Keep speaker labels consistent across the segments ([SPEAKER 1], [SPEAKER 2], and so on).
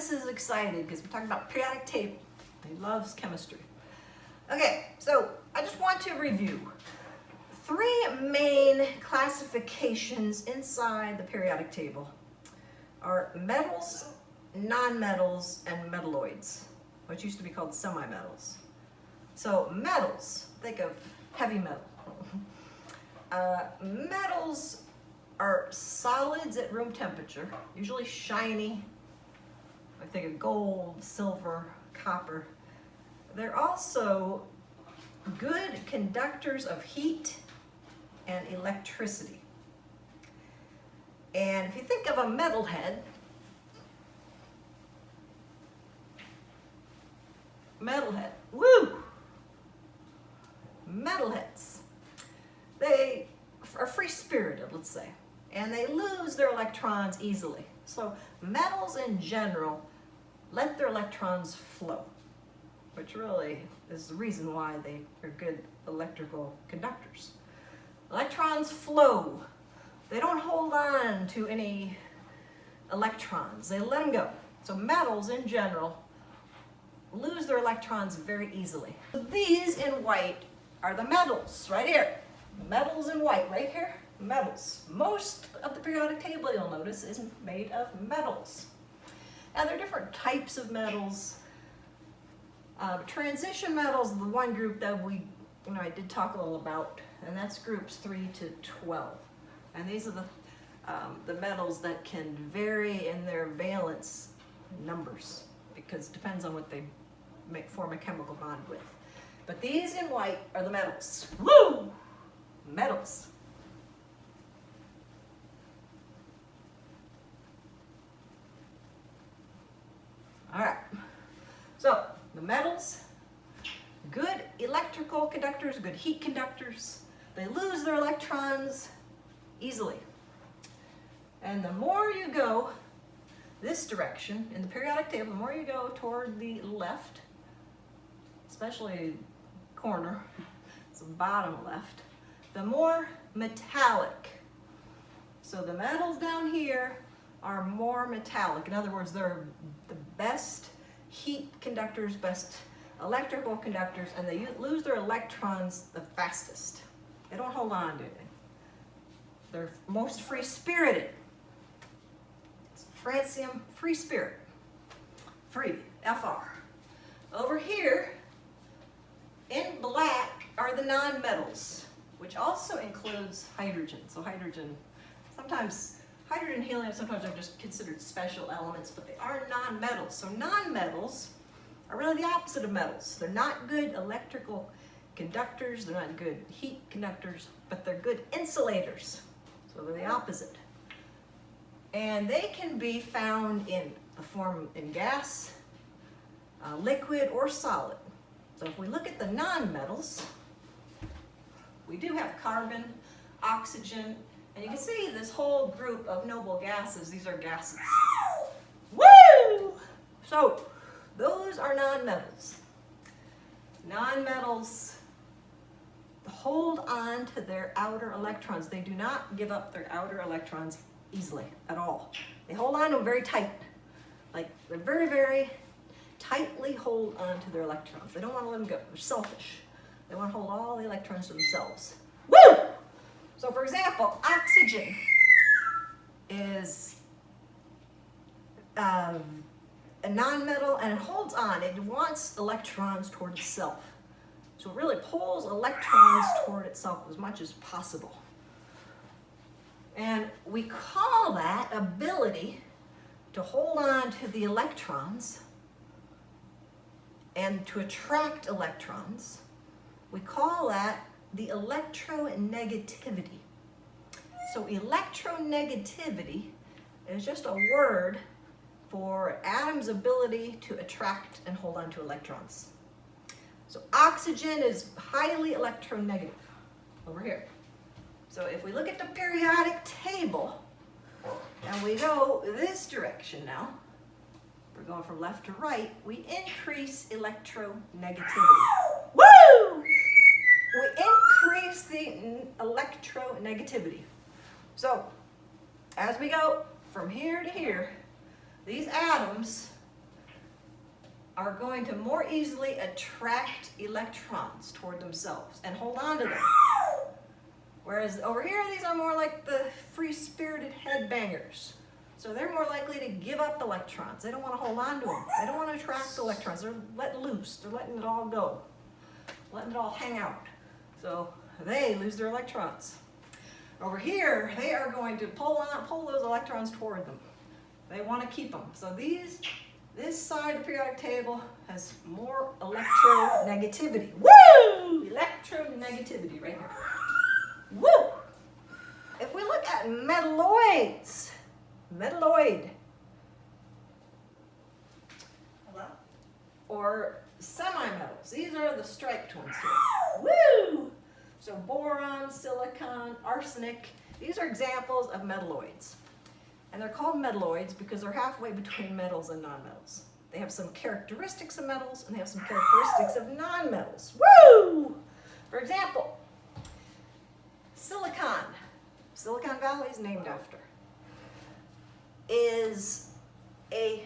[SPEAKER 1] Travis is excited because we're talking about periodic table. He loves chemistry. Okay, so I just want to review 3 main classifications inside the periodic table are metals, nonmetals, and metalloids, which used to be called semi-metals. So metals, think of heavy metal. Metals are solids at room temperature, usually shiny. I think of gold, silver, copper. They're also good conductors of heat and electricity. And if you think of a metalhead, woo! Metalheads. They are free-spirited, let's say, and they lose their electrons easily. So metals in general let their electrons flow, which really is the reason why they are good electrical conductors. Electrons flow. They don't hold on to any electrons. They let them go. So metals in general lose their electrons very easily. So these in white are the metals, right here. Metals in white, right here, metals. Most of the periodic table, you'll notice, is made of metals. Now, there are different types of metals. Transition metals is the one group that I did talk a little about, and that's groups 3 to 12. And these are the metals that can vary in their valence numbers, because it depends on what they form a chemical bond with. But these in white are the metals. Woo! Metals. All right. So the metals, good electrical conductors, good heat conductors. They lose their electrons easily. And the more you go this direction in the periodic table, the more you go toward the left, especially corner, so bottom left, the more metallic. So the metals down here are more metallic. In other words, they're the best heat conductors, best electrical conductors, and they lose their electrons the fastest. They don't hold on to anything. They're most free-spirited. It's francium, free spirit. Free, Fr. Over here, in black, are the nonmetals, which also includes hydrogen. So hydrogen, hydrogen and helium sometimes are just considered special elements, but they are nonmetals. So nonmetals are really the opposite of metals. They're not good electrical conductors, they're not good heat conductors, but they're good insulators. So they're the opposite. And they can be found in the form in gas, liquid, or solid. So if we look at the nonmetals, we do have carbon, oxygen, and you can see this whole group of noble gases. These are gases. Woo! So those are nonmetals. Nonmetals hold on to their outer electrons. They do not give up their outer electrons easily at all. They hold on to them very tight. Like they're very, very tightly hold on to their electrons. They don't want to let them go. They're selfish. They want to hold all the electrons to themselves. Woo! So for example, oxygen is a nonmetal, and it holds on. It wants electrons toward itself. So it really pulls electrons toward itself as much as possible. And we call that ability to hold on to the electrons and to attract electrons. We call that the electronegativity. So electronegativity is just a word for atoms' ability to attract and hold on to electrons. So oxygen is highly electronegative over here. So if we look at the periodic table and we go this direction now, we're going from left to right, we increase electronegativity. Woo! We increase the electronegativity. So as we go from here to here, these atoms are going to more easily attract electrons toward themselves and hold on to them. Whereas over here, these are more like the free-spirited headbangers. So they're more likely to give up electrons. They don't want to hold on to them. They don't want to attract electrons. They're letting loose. They're letting it all go. Letting it all hang out. So they lose their electrons. Over here, they are going to pull those electrons toward them. They want to keep them. So this side of the periodic table has more electronegativity. Woo! Electronegativity right here. Woo! If we look at metalloids, metalloid, or semi-metals, these are the striped ones here. Woo! So boron, silicon, arsenic, these are examples of metalloids. And they're called metalloids because they're halfway between metals and nonmetals. They have some characteristics of metals and they have some characteristics of nonmetals. Woo! For example, silicon, Silicon Valley is named after, is a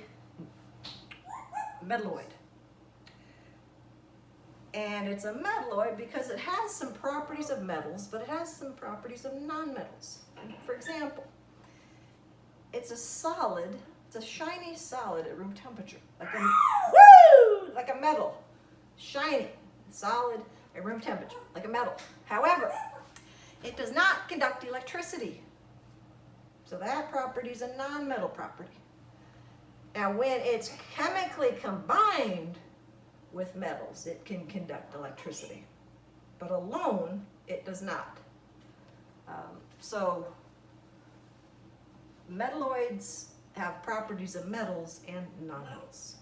[SPEAKER 1] metalloid. And it's a metalloid because it has some properties of metals, but it has some properties of nonmetals. For example, it's a solid, it's a shiny solid at room temperature, like a metal, shiny, solid at room temperature, like a metal. However, it does not conduct electricity. So that property is a nonmetal property. Now when it's chemically combined with metals, it can conduct electricity. But alone, it does not. So metalloids have properties of metals and nonmetals.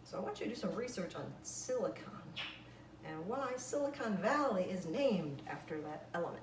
[SPEAKER 1] So I want you to do some research on silicon and why Silicon Valley is named after that element.